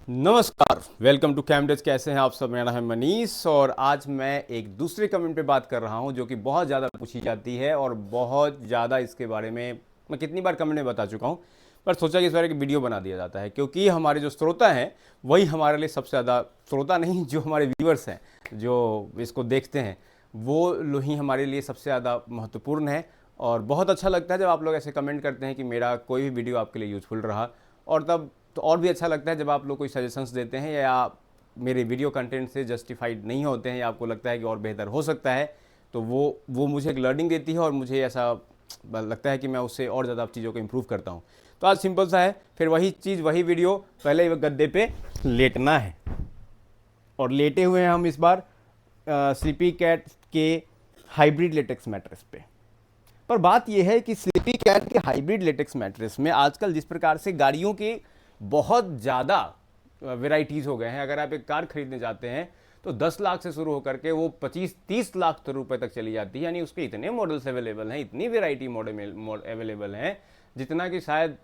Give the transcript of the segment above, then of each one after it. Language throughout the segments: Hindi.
नमस्कार, वेलकम टू कैमडेज। कैसे हैं आप सब? मेरा नाम है मनीष और आज मैं एक दूसरे कमेंट पे बात कर रहा हूं जो कि बहुत ज़्यादा पूछी जाती है और बहुत ज़्यादा इसके बारे में मैं कितनी बार कमेंट में बता चुका हूं, पर सोचा कि इस बार एक वीडियो बना दिया जाता है क्योंकि हमारे जो श्रोता हैं वही हमारे लिए सबसे ज़्यादा, श्रोता नहीं, जो हमारे व्यूअर्स हैं जो इसको देखते हैं वो लोग ही हमारे लिए सबसे ज़्यादा महत्वपूर्ण है। और बहुत अच्छा लगता है जब आप लोग ऐसे कमेंट करते हैं कि मेरा कोई भी वीडियो आपके लिए यूज़फुल रहा। और तब तो और भी अच्छा लगता है जब आप लोग कोई सजेशंस देते हैं या मेरे वीडियो कंटेंट से जस्टिफाइड नहीं होते हैं या आपको लगता है कि और बेहतर हो सकता है, तो वो मुझे एक लर्निंग देती है और मुझे ऐसा लगता है कि मैं उससे और ज़्यादा चीज़ों को इम्प्रूव करता हूँ। तो आज सिंपल सा है, फिर वही चीज़ वही वीडियो, पहले गद्दे पे लेटना है और लेटे हुए हैं हम इस बार स्लीपी कैट के हाइब्रिड लेटेक्स मैट्रेस पे। पर बात यह है कि स्लीपी कैट के हाइब्रिड लेटेक्स मैट्रेस में आजकल जिस प्रकार से गाड़ियों के बहुत ज़्यादा वेराइटीज़ हो गए हैं। अगर आप एक कार खरीदने जाते हैं तो 10 लाख से शुरू होकर के वो 25-30 लाख रुपए तक चली जाती है। यानी उसके इतने मॉडल्स अवेलेबल हैं, इतनी वेराइटी मॉडल अवेलेबल हैं जितना कि शायद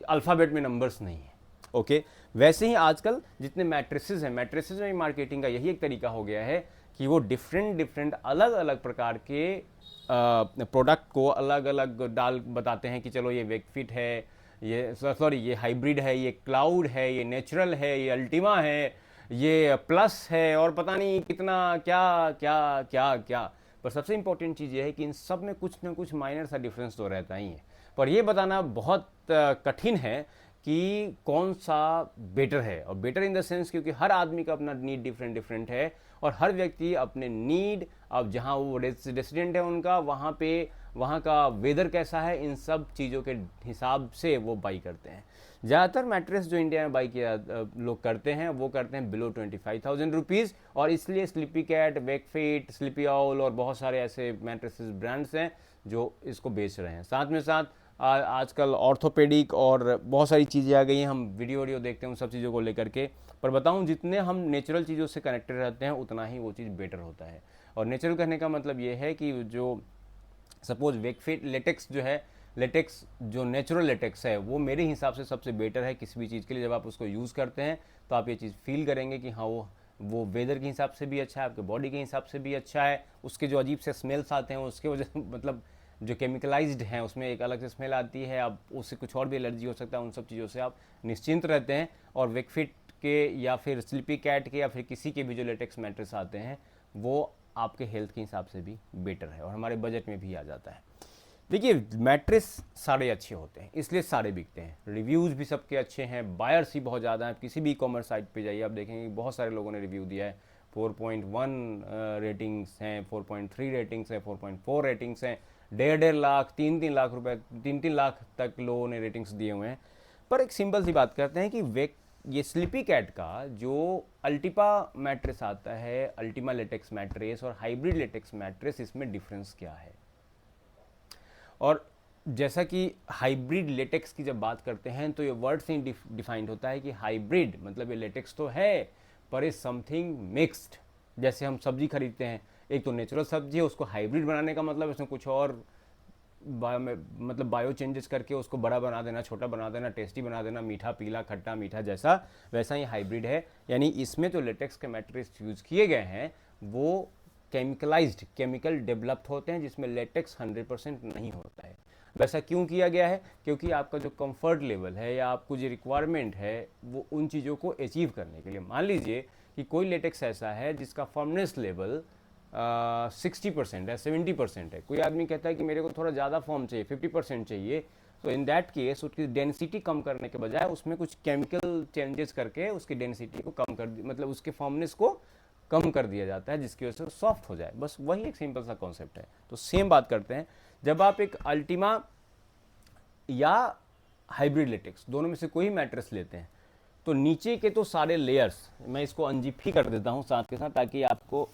अल्फ़ाबेट में नंबर्स नहीं है। ओके, वैसे ही आजकल जितने मैट्रेसेस हैं, मैट्रेसेस में मार्केटिंग का यही एक तरीका हो गया है कि वो डिफरेंट डिफरेंट अलग अलग प्रकार के प्रोडक्ट को अलग अलग डाल बताते हैं कि चलो ये वेकफिट है, ये सॉरी ये हाइब्रिड है, ये क्लाउड है, ये नेचुरल है, ये अल्टीमा है, ये प्लस है और पता नहीं कितना क्या क्या क्या क्या। पर सबसे इंपॉर्टेंट चीज़ ये है कि इन सब में कुछ ना कुछ माइनर सा डिफरेंस तो रहता ही है। पर ये बताना बहुत कठिन है कि कौन सा बेटर है। और बेटर इन द सेंस क्योंकि हर आदमी का अपना नीड डिफरेंट डिफरेंट है और हर व्यक्ति अपने नीड, अब जहाँ वो रेसिडेंट है उनका वहाँ पे वहाँ का वेदर कैसा है, इन सब चीज़ों के हिसाब से वो बाई करते हैं। ज़्यादातर मैट्रेस जो इंडिया में बाई किया लोग करते हैं वो करते हैं बिलो 25,000 रुपीज़। और इसलिए Sleepy Cat, Wakefit, Sleepy Owl और बहुत सारे ऐसे मैट्रेसेस ब्रांड्स हैं जो इसको बेच रहे हैं। साथ में साथ आजकल ऑर्थोपेडिक और बहुत सारी चीज़ें आ गई हैं, हम वीडियो देखते हैं उन सब चीज़ों को लेकर के। पर बताऊं, जितने हम नेचुरल चीज़ों से कनेक्टेड रहते हैं उतना ही वो चीज़ बेटर होता है। और नेचुरल कहने का मतलब ये है कि जो सपोज वेकफिट लेटेक्स जो है, लेटेक्स जो नेचुरल लेटेक्स है वो मेरे हिसाब से सबसे बेटर है किसी भी चीज़ के लिए। जब आप उसको यूज़ करते हैं तो आप ये चीज़ फील करेंगे कि हाँ वो वेदर के हिसाब से भी अच्छा है, आपके बॉडी के हिसाब से भी अच्छा है। उसके जो अजीब से स्मेल्स आते हैं उसके वजह से मतलब जो केमिकलाइज्ड हैं उसमें एक अलग से स्मेल आती है, अब उससे कुछ और भी एलर्जी हो सकता है, उन सब चीज़ों से आप निश्चिंत रहते हैं। और वेकफिट के या फिर स्लीपी कैट के या फिर किसी के भी जो लेटेक्स मैट्रेस आते हैं वो आपके हेल्थ के हिसाब से भी बेटर है और हमारे बजट में भी आ जाता है। देखिए, मैट्रेस सारे अच्छे होते हैं इसलिए सारे बिकते हैं, रिव्यूज़ भी सबके अच्छे हैं, बायर्स ही बहुत ज़्यादा हैं। किसी भी ई कॉमर्स साइट पे जाइए आप देखेंगे बहुत सारे लोगों ने रिव्यू दिया है। 4.1 रेटिंग्स हैं, 4.3 रेटिंग्स हैं, 4.4 रेटिंग्स हैं, 1.5 लाख, 3-3 लाख रुपए, 3-3 लाख तक लोगों ने रेटिंग्स दिए हुए हैं। पर एक सिंपल सी बात करते हैं कि वे ये स्लीपी कैट का जो अल्टीपा मैट्रेस आता है, अल्टीमा लेटेक्स मैट्रेस और हाइब्रिड लेटेक्स मैट्रेस, इसमें डिफरेंस क्या है। और जैसा कि हाइब्रिड लेटेक्स की जब बात करते हैं तो ये वर्ड से ही डिफाइंड होता है कि हाइब्रिड मतलब ये लेटेक्स तो है पर इज समथिंग मिक्स्ड। जैसे हम सब्जी खरीदते हैं, एक तो नेचुरल सब्जी है, उसको हाइब्रिड बनाने का मतलब इसमें कुछ और मतलब बायो चेंजेस करके उसको बड़ा बना देना, छोटा बना देना, टेस्टी बना देना, मीठा पीला खट्टा मीठा जैसा, वैसा ही हाइब्रिड है। यानी इसमें जो लेटेक्स के मैट्रेस यूज़ किए गए हैं वो केमिकलाइज्ड, केमिकल डेवलप्ड होते हैं जिसमें लेटेक्स 100% नहीं होता है। वैसा क्यों किया गया है? क्योंकि आपका जो कंफर्ट लेवल है या आपको जो रिक्वायरमेंट है वो उन चीज़ों को अचीव करने के लिए। मान लीजिए कि कोई लेटेक्स ऐसा है जिसका फर्मनेस लेवल 60% है, 70% है, कोई आदमी कहता है कि मेरे को थोड़ा ज़्यादा फॉर्म चाहिए, 50% चाहिए, तो इन दैट केस उसकी डेंसिटी कम करने के बजाय उसमें कुछ केमिकल चेंजेस करके उसकी डेंसिटी को कम कर, मतलब उसके फॉर्मनेस को कम कर दिया जाता है जिसकी वजह से सॉफ्ट हो जाए। बस वही एक सिंपल सा कॉन्सेप्ट है। तो सेम बात करते हैं, जब आप एक अल्टीमा या हाइब्रिड लेटेक्स दोनों में से कोई मैट्रेस लेते हैं तो नीचे के तो सारे लेयर्स, मैं इसको अनजिप ही कर देता हूँ साथ के साथ ताकि आपको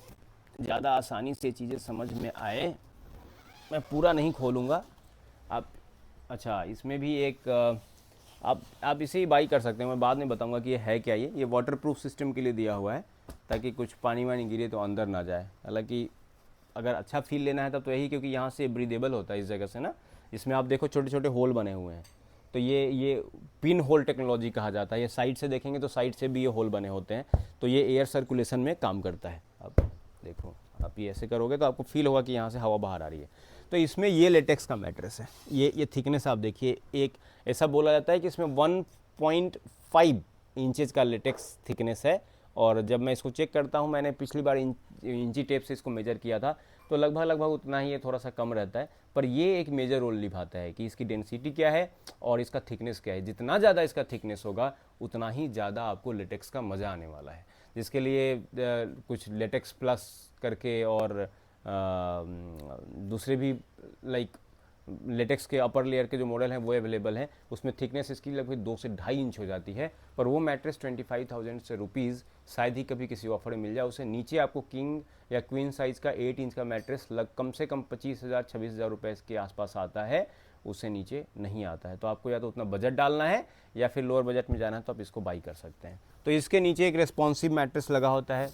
ज़्यादा आसानी से चीज़ें समझ में आए। मैं पूरा नहीं खोलूँगा आप। अच्छा, इसमें भी एक आप इसे ही बाई कर सकते हैं, मैं बाद में बताऊंगा कि ये है क्या। ये वाटरप्रूफ सिस्टम के लिए दिया हुआ है ताकि कुछ पानी वानी गिरे तो अंदर ना जाए। हालांकि अगर अच्छा फील लेना है तब तो यही, क्योंकि यहाँ से ब्रीदेबल होता है इस जगह से ना। इसमें आप देखो छोटे छोटे होल बने हुए हैं तो ये पिन होल टेक्नोलॉजी कहा जाता है। ये साइड से देखेंगे तो साइड से भी ये होल बने होते हैं, तो ये एयर सर्कुलेशन में काम करता है। अब देखो, आप ये ऐसे करोगे तो आपको फील होगा कि यहाँ से हवा बाहर आ रही है। तो इसमें ये लेटेक्स का मैट्रेस है। ये थिकनेस आप देखिए, एक ऐसा बोला जाता है कि इसमें 1.5 इंचेस का लेटेक्स थिकनेस है। और जब मैं इसको चेक करता हूँ, मैंने पिछली बार इंची टेप से इसको मेजर किया था, तो लगभग उतना ही है, थोड़ा सा कम रहता है। पर ये एक मेजर रोल निभाता है कि इसकी डेंसिटी क्या है और इसका थिकनेस क्या है। जितना ज़्यादा इसका थिकनेस होगा उतना ही ज़्यादा आपको लेटेक्स का मज़ा आने वाला है। जिसके लिए कुछ लेटेक्स प्लस करके और दूसरे भी लाइक लेटेक्स के अपर लेयर के जो मॉडल हैं वो अवेलेबल हैं। उसमें थिकनेस इसकी लगभग 2 से 2.5 इंच हो जाती है। पर वो मैट्रेस 25,000 से रुपीज़ शायद ही कभी किसी ऑफर में मिल जाए। उससे नीचे आपको किंग या क्वीन साइज़ का 8 इंच का मैट्रेस कम से कम 25,000 26,000 रुपये के आसपास आता है, उससे नीचे नहीं आता है। तो आपको या तो उतना बजट डालना है या फिर लोअर बजट में जाना है तो आप इसको बाई कर सकते हैं। तो इसके नीचे एक रेस्पॉन्सिव मैट्रेस लगा होता है,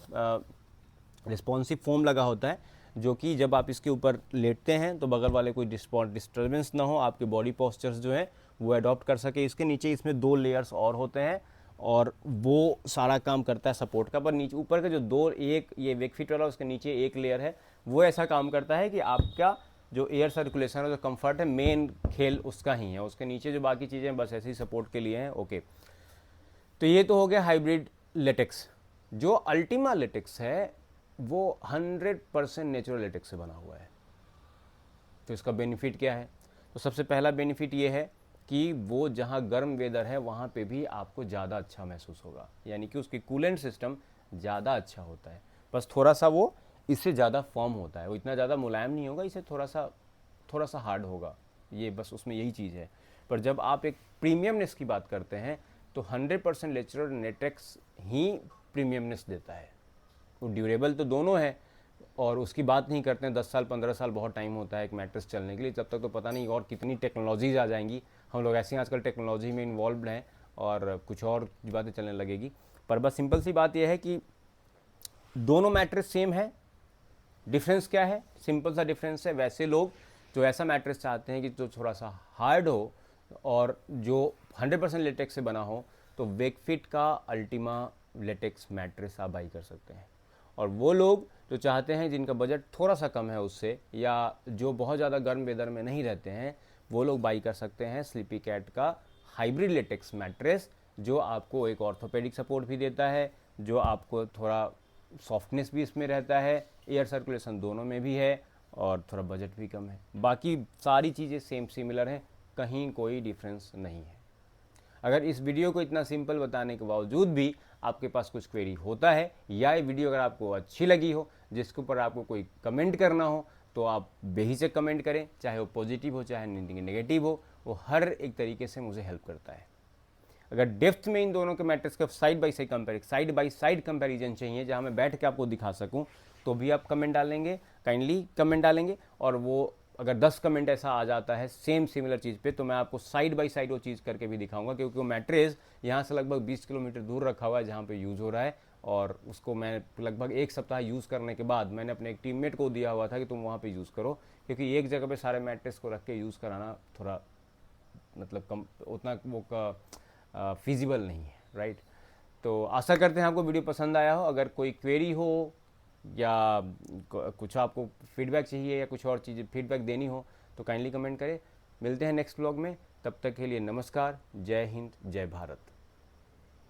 रिस्पॉन्सिव फोम लगा होता है, जो कि जब आप इसके ऊपर लेटते हैं तो बगल वाले कोई डिस्टर्बेंस ना हो, आपके बॉडी पोस्चर्स जो है वो अडॉप्ट कर सके। इसके नीचे इसमें 2 लेयर्स और होते हैं और वो सारा काम करता है सपोर्ट का। पर नीचे ऊपर का जो 2, एक ये वेकफिट वाला, उसके नीचे एक लेयर है, वो ऐसा काम करता है कि आपका जो एयर सर्कुलेशन है, जो कंफर्ट है, मेन खेल उसका ही है। उसके नीचे जो बाकी चीज़ें बस ऐसे ही सपोर्ट के लिए हैं। ओके, तो ये तो हो गया हाइब्रिड लेटेक्स। जो अल्टीमा लेटेक्स है वो 100% नेचुरल लेटेक्स से बना हुआ है। तो इसका बेनिफिट क्या है? तो सबसे पहला बेनिफिट ये है कि वो जहाँ गर्म वेदर है वहाँ पे भी आपको ज़्यादा अच्छा महसूस होगा, यानी कि उसकी कूलेंट सिस्टम ज़्यादा अच्छा होता है। बस थोड़ा सा वो इससे ज़्यादा फर्म होता है, वो इतना ज़्यादा मुलायम नहीं होगा, इसे थोड़ा सा हार्ड होगा, ये बस उसमें यही चीज़ है। पर जब आप एक प्रीमियमनेस की बात करते हैं तो 100% नेचुरल लेटेक्स ही प्रीमियमनेस देता है। वो ड्यूरेबल तो दोनों है, और उसकी बात नहीं करते हैं 10 साल 15 साल बहुत टाइम होता है एक मैट्रेस चलने के लिए। तब तक तो पता नहीं और कितनी टेक्नोलॉजीज आ जाएंगी। हम लोग ऐसे ही आजकल टेक्नोलॉजी में इन्वॉल्व हैं और कुछ और बातें चलने लगेगी। पर बस सिंपल सी बात यह है कि दोनों मैट्रेस सेम है। डिफरेंस क्या है? सिंपल सा डिफरेंस है, वैसे लोग जो ऐसा मैट्रेस चाहते हैं कि जो थोड़ा सा हार्ड हो और जो 100% लेटेक्स से बना हो, तो वेकफिट का अल्टीमा लेटेक्स मैट्रेस आप बाई कर सकते हैं। और वो लोग जो चाहते हैं, जिनका बजट थोड़ा सा कम है उससे, या जो बहुत ज़्यादा गर्म वेदर में नहीं रहते हैं, वो लोग बाई कर सकते हैं स्लीपी कैट का हाइब्रिड लेटेक्स मैट्रेस, जो आपको एक ऑर्थोपेडिक सपोर्ट भी देता है, जो आपको थोड़ा सॉफ्टनेस भी इसमें रहता है, एयर सर्कुलेशन दोनों में भी है, और थोड़ा बजट भी कम है। बाकी सारी चीज़ें सेम सिमिलर हैं, कहीं कोई डिफरेंस नहीं है। अगर इस वीडियो को इतना सिंपल बताने के बावजूद भी आपके पास कुछ क्वेरी होता है, या ये वीडियो अगर आपको अच्छी लगी हो, जिसके ऊपर आपको कोई कमेंट करना हो, तो आप बेहिचक कमेंट करें, चाहे वो पॉजिटिव हो चाहे नेगेटिव हो, वो हर एक तरीके से मुझे हेल्प करता है। अगर डेप्थ में इन दोनों के मैट्रेस का साइड बाई साइड कंपैरिजन चाहिए, जहां मैं बैठ के आपको दिखा सकूं, तो भी आप कमेंट डालेंगे, काइंडली कमेंट डालेंगे। और वो अगर 10 कमेंट ऐसा आ जाता है सेम सिमिलर चीज़ पे, तो मैं आपको साइड बाई साइड वो चीज़ करके भी दिखाऊंगा, क्योंकि वो मैट्रेस यहाँ से लगभग 20 किलोमीटर दूर रखा हुआ है जहाँ पे यूज़ हो रहा है। और उसको मैं लगभग 1 सप्ताह यूज़ करने के बाद मैंने अपने एक टीममेट को दिया हुआ था कि तुम वहाँ पे यूज़ करो, क्योंकि एक जगह पे सारे मैट्रेस को रख के यूज़ कराना थोड़ा मतलब कम उतना वो का फिजिबल नहीं है, राइट। तो आशा करते हैं आपको वीडियो पसंद आया हो। अगर कोई क्वेरी हो या कुछ आपको फीडबैक चाहिए या कुछ और चीज़ें फीडबैक देनी हो, तो काइंडली कमेंट करें। मिलते हैं नेक्स्ट व्लॉग में, तब तक के लिए नमस्कार, जय हिंद, जय भारत।